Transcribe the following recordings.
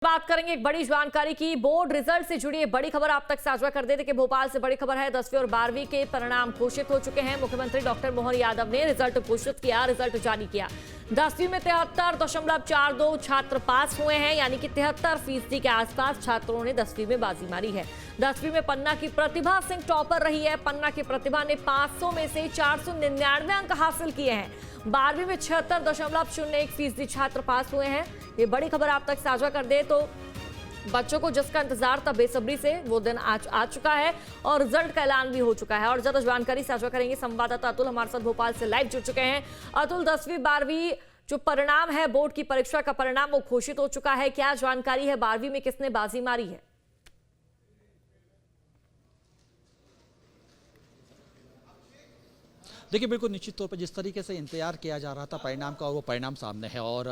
बात करेंगे एक बड़ी जानकारी की। बोर्ड रिजल्ट से जुड़ी एक बड़ी खबर आप तक साझा कर देते कि भोपाल से बड़ी खबर है। 10वीं और 12वीं के परिणाम घोषित हो चुके हैं। मुख्यमंत्री डॉक्टर मोहन यादव ने रिजल्ट घोषित किया, रिजल्ट जारी किया। 10वीं में 73.42 छात्र पास हुए हैं, यानी कि 73% के आसपास छात्रों ने 10वीं में बाजी मारी है। 10वीं में पन्ना की प्रतिभा सिंह टॉपर रही है। पन्ना की प्रतिभा ने 500 में से 499 अंक हासिल किए हैं। 12वीं में 76.01% छात्र पास हुए हैं। ये बड़ी खबर आप तक साझा कर दे तो बच्चों को जिसका इंतजार था बेसब्री से वो दिन आज आ चुका है और रिजल्ट का ऐलान भी हो चुका है। और ज्यादा जानकारी साझा करेंगे संवाददाता अतुल हमारे साथ भोपाल से लाइव जुड़ चुके हैं। अतुल, 10वीं 12वीं जो परिणाम है, बोर्ड की परीक्षा का परिणाम वो घोषित हो चुका है, क्या जानकारी है? 12वीं में किसने बाजी मारी है? देखिए, बिल्कुल निश्चित तौर पर जिस तरीके से इंतजार किया जा रहा था परिणाम का, वो परिणाम सामने है और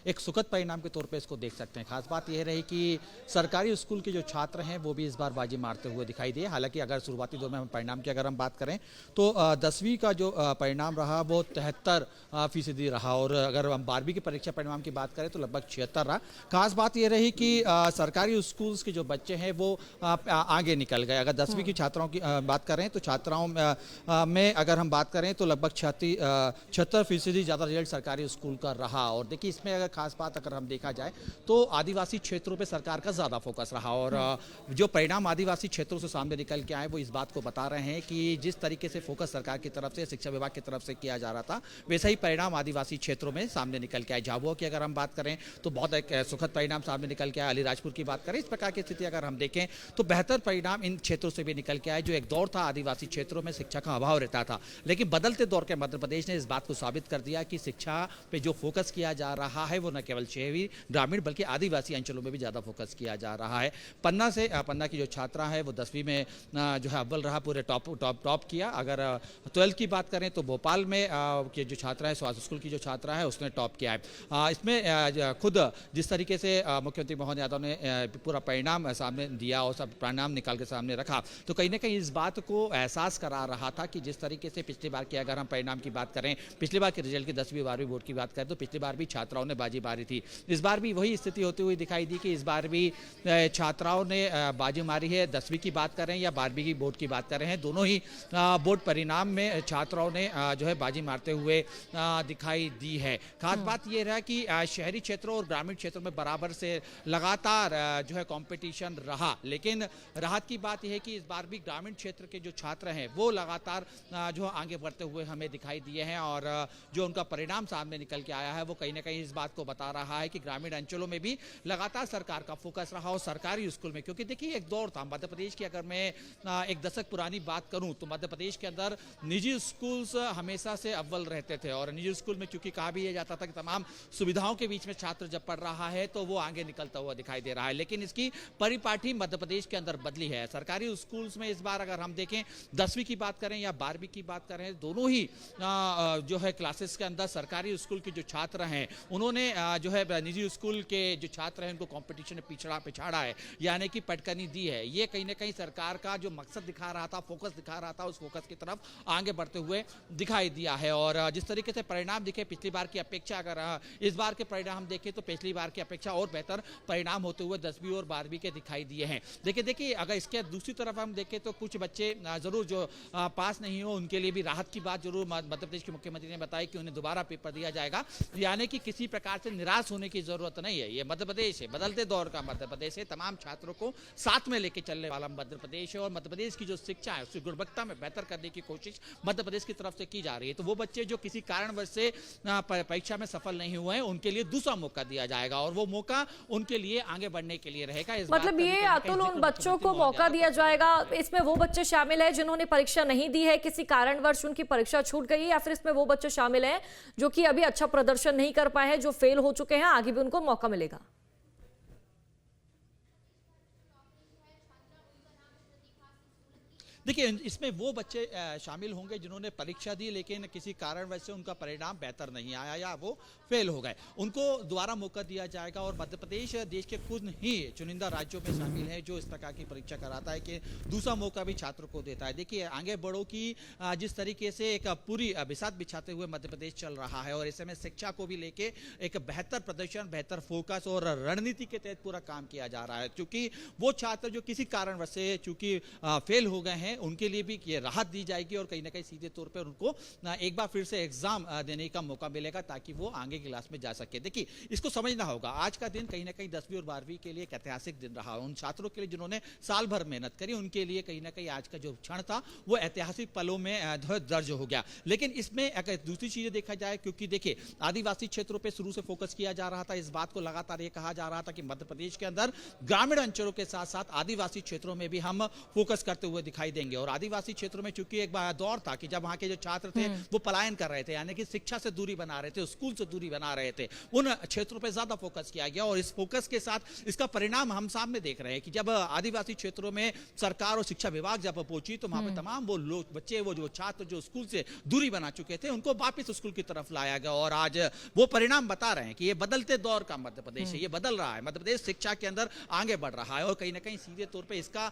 एक सुखद परिणाम के तौर पे इसको देख सकते हैं। खास बात यह रही कि सरकारी स्कूल के जो छात्र हैं वो भी इस बार बाजी मारते हुए दिखाई दिए। हालांकि अगर शुरुआती दौर में हम परिणाम की अगर हम बात करें तो 10वीं का जो परिणाम रहा वो 73% रहा और अगर हम 12वीं की परीक्षा परिणाम की बात करें तो लगभग 76 रहा। खास बात यह रही कि सरकारी स्कूल्स के जो बच्चे हैं वो आगे निकल गए। अगर 10वीं की छात्राओं की बात करें तो छात्राओं में अगर हम बात करें तो लगभग 76% ज़्यादा रिजल्ट सरकारी स्कूल का रहा। और देखिए, इसमें अगर खास बात अगर हम देखा जाए तो आदिवासी क्षेत्रों पे सरकार का ज़्यादा फोकस रहा और जो परिणाम आदिवासी क्षेत्रों से सामने निकल के आए वो इस बात को बता रहे हैं कि जिस तरीके से फोकस सरकार की तरफ से, शिक्षा विभाग की तरफ से किया जा रहा था, वैसा ही परिणाम आदिवासी क्षेत्रों में सामने निकल के आए। झाबुआ की अगर हम बात करें तो बहुत एक सुखद परिणाम सामने निकल के आया। अलीराजपुर की बात करें, इस प्रकार की स्थिति अगर हम देखें तो बेहतर परिणाम इन क्षेत्रों से भी निकल के आए। जो एक दौर था आदिवासी क्षेत्रों में शिक्षा का अभाव रहता था, लेकिन बदलते दौर के मध्य प्रदेश ने इस बात को साबित कर दिया कि शिक्षा पे जो फोकस किया जा रहा है वो न केवल शहरी ग्रामीण बल्कि आदिवासी अंचलों में भी ज़्यादा फोकस किया जा रहा है। पन्ना की जो छात्रा है वो 10वीं में जो है अव्वल रहा, पूरे टॉप किया। अगर 12th की बात करें तो भोपाल में के जो छात्रा है, स्वास्थ्य स्कूल की जो छात्रा है उसने टॉप किया है। इसमें खुद जिस तरीके से मुख्यमंत्री मोहन यादव ने पूरा परिणाम सामने दिया और सब परिणाम निकाल के सामने रखा तो कहीं ना कहीं इस बात को एहसास करा रहा था कि जिस तरीके से पिछली बार की अगर हम परिणाम की बात करें, पिछली बार के रिजल्ट की 10वीं 12वीं बोर्ड की बात करें तो पिछली बार भी छात्राओं ने बाजी मारी थी। इस बार भी वही स्थिति होती हुई दिखाई दी कि इस बार भी छात्राओं ने बाजी मारी है। 10वीं की बात करें या 12वीं की बोर्ड की बात करें, दोनों ही बोर्ड परिणाम में छात्राओं ने जो है बाजी मारते हुए दिखाई दी है। खास बात यह रहा कि शहरी क्षेत्रों और ग्रामीण क्षेत्रों में बराबर से लगातार जो है कंपटीशन रहा, लेकिन राहत की बात यह है कि इस बार भी ग्रामीण क्षेत्र के जो छात्र हैं वो लगातार जो आगे बढ़ते हुए हमें दिखाई दिए हैं और जो उनका परिणाम सामने निकल के आया है वो कहीं ना कहीं इस बात को बता रहा है कि ग्रामीण अंचलों में भी लगातार सरकार का फोकस रहा और सरकारी स्कूल में, क्योंकि देखिए एक दौर था मध्य प्रदेश की, अगर मैं एक दशक पुरानी बात करूं तो मध्य प्रदेश के अंदर निजी स्कूल्स हमेशा से अव्वल रहते थे और निजी स्कूल में चूंकि कहा भी यह जाता था कि तमाम सुविधाओं के बीच में छात्र जब पढ़ रहा है तो वो आगे निकलता हुआ दिखाई दे रहा है, लेकिन इसकी परिपाटी मध्य प्रदेश के अंदर बदली है। सरकारी स्कूल्स में इस बार अगर हम देखें 10वीं की बात करें या 12वीं की बात करें, दोनों ही जो है क्लासेस के अंदर सरकारी स्कूल के जो छात्र हैं उन्होंने जो है निजी स्कूल के जो छात्र हैं उनको कंपटीशन में पिछाड़ा है, यानी कि पटकनी दी है। ये कहीं ना कहीं सरकार का जो मकसद दिखा रहा था, फोकस दिखा रहा था, उस फोकस की तरफ आगे बढ़ते हुए दिखाई दिया है। और जिस तरीके से परिणाम दिखे पिछली बार की अपेक्षा, अगर इस बार के परिणाम देखें तो पिछली बार की अपेक्षा और बेहतर परिणाम होते हुए 10वीं और 12वीं के दिखाई दिए हैं। देखिए अगर इसके दूसरी तरफ हम देखें तो कुछ बच्चे जरूर जो पास नहीं हो उनके लिए भी राहत की बात जरूर मध्य प्रदेश के मुख्यमंत्री ने बताया कि उन्हें दोबारा पेपर दिया जाएगा, यानी कि किसी प्रकार से निराश होने की जरूरत नहीं है। ये मध्य प्रदेश है, बदलते दौर का मध्य प्रदेश है, तमाम छात्रों को साथ में लेके चलने वाला मध्य प्रदेश है और मध्य प्रदेश की जो शिक्षा है उसकी गुणवत्ता में बेहतर करने की कोशिश मध्य प्रदेश की तरफ से की जा रही है। तो वो बच्चे जो किसी कारणवश से परीक्षा में सफल नहीं हुए हैं उनके लिए दूसरा मौका दिया जाएगा और वो मौका उनके लिए आगे बढ़ने के लिए रहेगा। इस मतलब ये अतुल उन बच्चों को मौका दिया जाएगा, इसमें वो बच्चे शामिल है जिन्होंने परीक्षा नहीं दी है, किसी कारणवश उनकी परीक्षा छूट गई, या फिर इसमें वो बच्चे शामिल हैं जो कि अभी अच्छा प्रदर्शन नहीं कर पाए हैं, जो फेल हो चुके हैं, आगे भी उनको मौका मिलेगा? देखिए इसमें वो बच्चे शामिल होंगे जिन्होंने परीक्षा दी लेकिन किसी कारणवश से उनका परिणाम बेहतर नहीं आया या वो फेल हो गए, उनको दोबारा मौका दिया जाएगा। और मध्य प्रदेश देश के कुछ ही चुनिंदा राज्यों में शामिल है जो इस प्रकार की परीक्षा कराता है कि दूसरा मौका भी छात्रों को देता है। देखिए आगे बढ़ो कि जिस तरीके से एक पूरी बिसात बिछाते हुए मध्य प्रदेश चल रहा है और इस समय शिक्षा को भी लेके एक बेहतर प्रदर्शन, बेहतर फोकस और रणनीति के तहत पूरा काम किया जा रहा है, क्योंकि वो छात्र जो किसी कारणवश से चूंकि फेल हो गए हैं उनके लिए भी ये राहत दी जाएगी और कहीं ना कहीं सीधे तौर पर उनको एक बार फिर से एग्जाम देने का मौका मिलेगा ताकि वो आगे क्लास में जा सके। देखिए इसको समझना होगा, आज का दिन कहीं ना कहीं 10वीं और 12वीं के लिए एक ऐतिहासिक दिन रहा। उन छात्रों के लिए जिन्होंने साल भर मेहनत करी उनके लिए कहीं ना कहीं आज का जो क्षण था वो ऐतिहासिक पलों में दर्ज हो गया। लेकिन इसमें अगर दूसरी चीजें देखा जाए, क्योंकि देखिए आदिवासी क्षेत्रों पर शुरू से फोकस किया जा रहा था, इस बात को लगातार ये कहा जा रहा था कि मध्य प्रदेश के अंदर ग्रामीण अंचलों के साथ साथ आदिवासी क्षेत्रों में भी हम फोकस करते हुए दिखाई देंगे। और आदिवासी क्षेत्रों में चूंकि एक दौर था कि जब वहां के जो छात्र थे वो पलायन कर रहे थे, यानी कि शिक्षा से दूरी बना रहे थे, स्कूल से दूरी बना रहे थे, उन क्षेत्रों पर ज्यादा फोकस किया गया। और इस फोकस के साथ इसका परिणाम हम सामने देख रहे हैं कि जब आदिवासी क्षेत्रों में सरकार और शिक्षा विभाग जब पहुंची तो वहां पर तमाम वो लोग बच्चे, वो जो छात्र जो स्कूल से दूरी बना चुके थे उनको वापस स्कूल की तरफ लाया गया। और आज वो परिणाम बता रहे हैं कि ये बदलते दौर का मध्य प्रदेश है, ये बदल रहा है, मध्य प्रदेश शिक्षा के अंदर आगे बढ़ रहा है और कहीं ना कहीं सीधे तौर पे इसका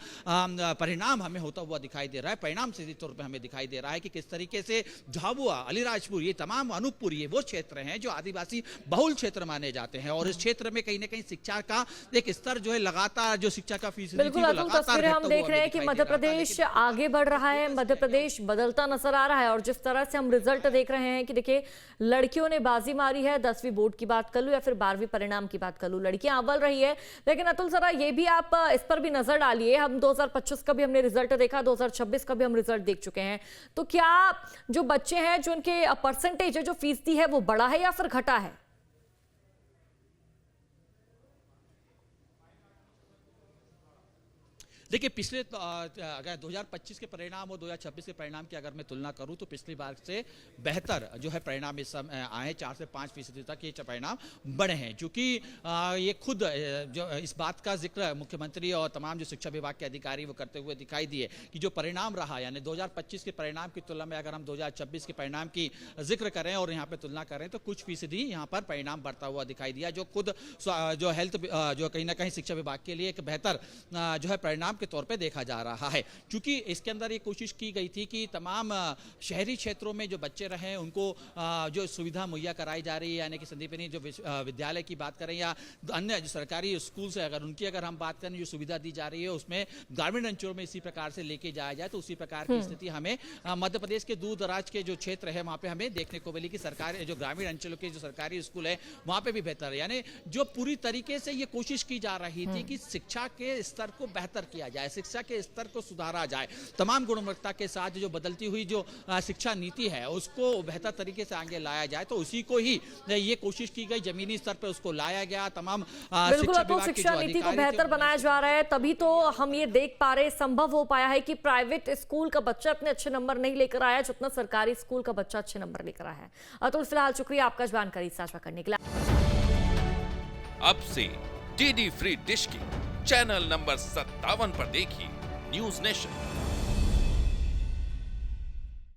परिणाम हमें होता हुआ दिखाई दे रहा है। परिणाम सीधे तौर पे हमें दिखाई दे रहा है कि किस तरीके से झाबुआ, अलीराजपुर, ये तमाम अनूपपुर, ये वो क्षेत्र हैं जो आदिवासी बहुल क्षेत्र माने जाते हैं और इस क्षेत्र में कहीं ना कहीं शिक्षा का एक स्तर जो है लगातार, जो शिक्षा का फीसदी बिल्कुल अतुल, तस्वीरें हम देख रहे हैं कि मध्य प्रदेश आगे बढ़ रहा है, मध्य प्रदेश बदलता नजर आ रहा है। और जिस तरह से हम रिजल्ट देख रहे हैं कि देखिए लड़कियों ने बाजी मारी है, 10वीं बोर्ड की बात कर लूं या फिर 12वीं परिणाम की बात कर लूं, लड़कियां अव्वल रही है। लेकिन अतुल जरा ये भी आप इस पर भी नजर डालिए, हम 2025 का भी हमने रिजल्ट देखा, 2026 का भी हम रिजल्ट देख चुके हैं, तो क्या जो बच्चे हैं जो उनके परसेंटेज है, जो फीसदी है वो बढ़ा है या फिर घटा है? देखिए पिछले अगर 2025 के परिणाम और 2026 के परिणाम की अगर मैं तुलना करूं तो पिछली बार से बेहतर जो है परिणाम इस समय आए, 4 से 5% तक ये परिणाम बढ़े हैं। क्योंकि ये खुद जो इस बात का जिक्र मुख्यमंत्री और तमाम जो शिक्षा विभाग के अधिकारी वो करते हुए दिखाई दिए कि जो परिणाम रहा, यानी 2025 के परिणाम की तुलना में अगर हम 2026 के परिणाम की जिक्र करें और यहाँ पे तुलना करें तो कुछ फीसदी यहाँ पर परिणाम बढ़ता हुआ दिखाई दिया, जो खुद जो हेल्थ जो कहीं ना कहीं शिक्षा विभाग के लिए एक बेहतर जो है परिणाम के तौर पे देखा जा रहा है। क्योंकि इसके अंदर ये कोशिश की गई थी कि तमाम शहरी क्षेत्रों में जो बच्चे रहे उनको जो सुविधा मुहैया कराई जा रही है, यानी कि संदीपनी जो विद्यालय की बात करें या अन्य जो सरकारी स्कूल से उनकी अगर हम बात करें, जो सुविधा दी जा रही है उसमें ग्रामीण अंचलों में इसी प्रकार से लेके जाया जाए तो उसी प्रकार की स्थिति हमें मध्य प्रदेश के दूर दराज के जो क्षेत्र है वहां पे हमें देखने को मिली कि सरकारी जो ग्रामीण अंचलों के जो सरकारी स्कूल है वहां पे भी बेहतर है। यानी जो पूरी तरीके से ये कोशिश की जा रही थी कि शिक्षा के स्तर को बेहतर किया जाए, शिक्षा के स्तर को सुधारा जाए, तमाम गुणवत्ता के साथ जो बदलती हुई जो शिक्षा नीति है उसको बेहतर तरीके से आगे लाया जाए, तो उसी को ही ये कोशिश की गई, जमीनी स्तर पर उसको लाया गया। तमाम शिक्षा नीति को बेहतर बनाया जा रहा है, तभी तो हम ये देख पा रहे, संभव हो पाया है कि प्राइवेट स्कूल का बच्चा इतने अच्छे नंबर नहीं लेकर आया जितना सरकारी स्कूल का बच्चा अच्छे नंबर लेकर आया है। अतुल फिलहाल शुक्रिया आपका जानकारी साझा करने के लिए। अब से डीडी फ्री डिश की चैनल नंबर 57 पर देखिए न्यूज नेशन।